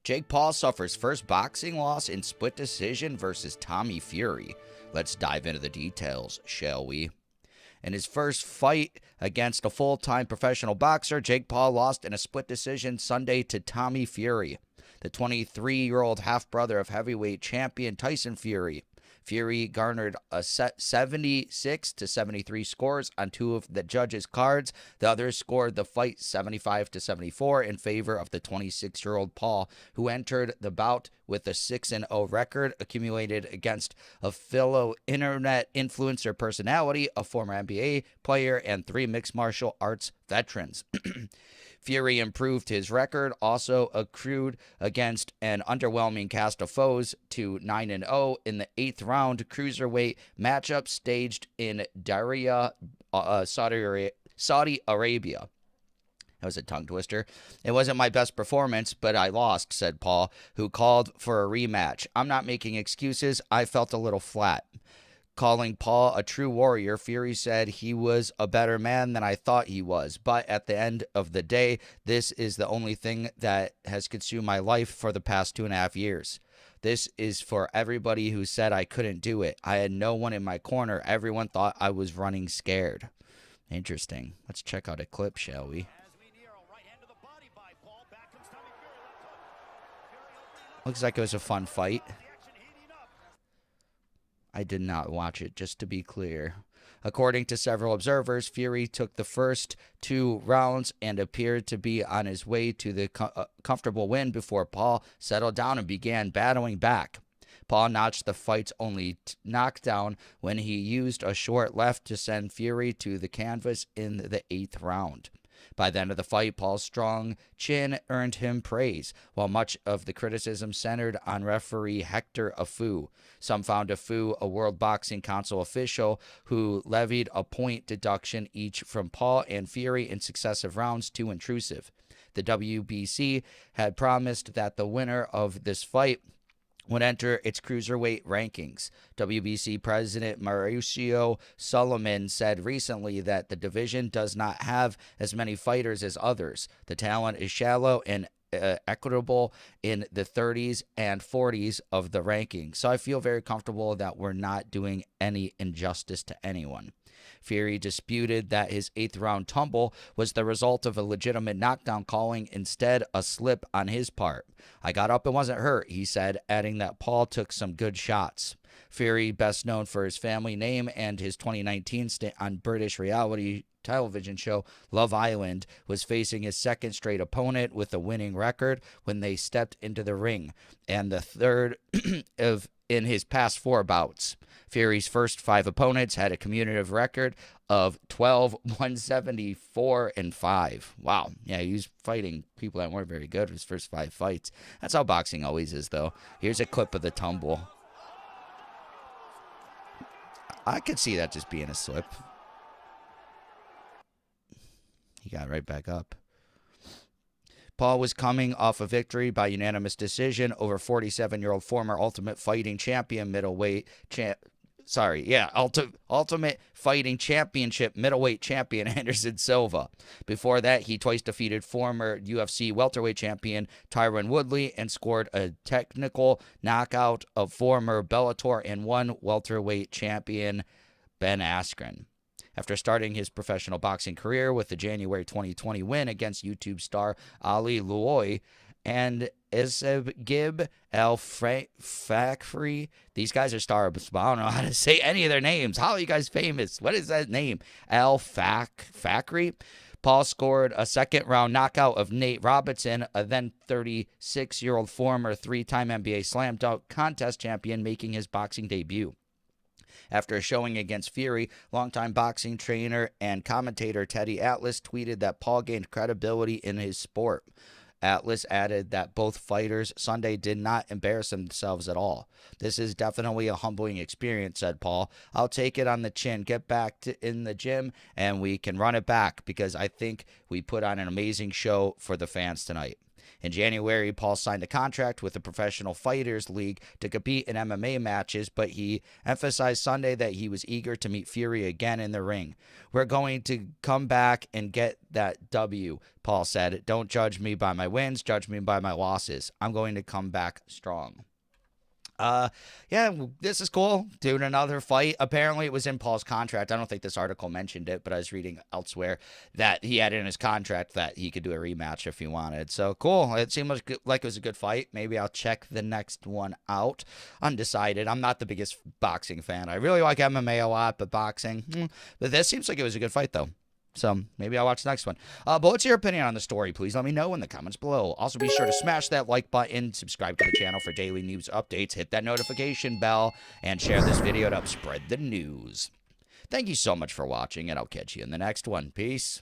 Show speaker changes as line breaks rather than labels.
Jake Paul suffers first boxing loss in split decision versus Tommy Fury. Let's dive into the details, shall we? In his first fight against a full-time professional boxer, Jake Paul lost in a split decision Sunday to Tommy Fury, the 23-year-old half-brother of heavyweight champion Tyson Fury. Fury garnered a 76 to 73 scores on two of the judges' cards. The others scored the fight 75 to 74 in favor of the 26-year-old Paul, who entered the bout with a 6-0 record accumulated against a fellow internet influencer personality, a former NBA player, and 3 mixed martial arts veterans. Fury improved his record, also accrued against an underwhelming cast of foes to 9-0 in the 8th round cruiserweight matchup staged in Diriyah, Saudi Arabia. That was a tongue twister. It wasn't my best performance, but I lost, said Paul, who called for a rematch. I'm not making excuses. I felt a little flat. Calling Paul a true warrior, Fury said he was a better man than I thought he was. But at the end of the day, this is the only thing that has consumed my life for the past 2.5 years. This is for everybody who said I couldn't do it. I had no one in my corner. Everyone thought I was running scared. Interesting. Let's check out a clip, shall we? Looks like it was a fun fight. I did not watch it, just to be clear. According to several observers, Fury took the first 2 rounds and appeared to be on his way to the comfortable win before Paul settled down and began battling back. Paul notched the fight's only knockdown when he used a short left to send Fury to the canvas in the 8th round. By the end of the fight, Paul's strong chin earned him praise, while much of the criticism centered on referee Hector Afu. Some found Afu a World Boxing Council official who levied a point deduction each from Paul and Fury in successive rounds too intrusive. The WBC had promised that the winner of this fight would enter its cruiserweight rankings. WBC President Mauricio Solomon said recently that the division does not have as many fighters as others. The talent is shallow and equitable in the 30s and 40s of the rankings. So I feel very comfortable that we're not doing any injustice to anyone. Fury disputed that his 8th round tumble was the result of a legitimate knockdown, calling instead a slip on his part. I got up and wasn't hurt, he said, adding that Paul took some good shots. Fury, best known for his family name and his 2019 stint on British reality television show Love Island, was facing his second straight opponent with a winning record when they stepped into the ring, and the third in his past 4 bouts. Fury's first 5 opponents had a cumulative record of 12, 174, and 5. Wow. Yeah, he was fighting people that weren't very good his first 5 fights. That's how boxing always is, though. Here's a clip of the tumble. I could see that just being a slip. He got right back up. Paul was coming off a victory by unanimous decision over 47-year-old former Ultimate Fighting Champion Ultimate Fighting Championship middleweight champion Anderson Silva. Before that, he twice defeated former UFC welterweight champion Tyron Woodley and scored a technical knockout of former Bellator and 1 welterweight champion Ben Askren. After starting his professional boxing career with the January 2020 win against YouTube star Ali Louoi and Esegib El Fakri. These guys are stars, but I don't know how to say any of their names. How are you guys famous? What is that name? El Fakri. Paul scored a second-round knockout of Nate Robinson, a then 36-year-old former 3-time NBA Slam Dunk Contest champion, making his boxing debut. After a showing against Fury, longtime boxing trainer and commentator Teddy Atlas tweeted that Paul gained credibility in his sport. Atlas added that both fighters Sunday did not embarrass themselves at all. This is definitely a humbling experience, said Paul. I'll take it on the chin, get back in the gym, and we can run it back because I think we put on an amazing show for the fans tonight. In January, Paul signed a contract with the Professional Fighters League to compete in MMA matches, but he emphasized Sunday that he was eager to meet Fury again in the ring. We're going to come back and get that W, Paul said. Don't judge me by my wins, judge me by my losses. I'm going to come back strong. Yeah, this is cool. Doing another fight. Apparently, it was in Paul's contract. I don't think this article mentioned it, but I was reading elsewhere that he had in his contract that he could do a rematch if he wanted. So cool. It seemed like it was a good fight. Maybe I'll check the next one out. Undecided. I'm not the biggest boxing fan. I really like MMA a lot, but boxing. But this seems like it was a good fight, though. So maybe I'll watch the next one. But what's your opinion on the story? Please let me know in the comments below. Also, be sure to smash that like button, subscribe to the channel for daily news updates, hit that notification bell, and share this video to help spread the news. Thank you so much for watching, and I'll catch you in the next one. Peace.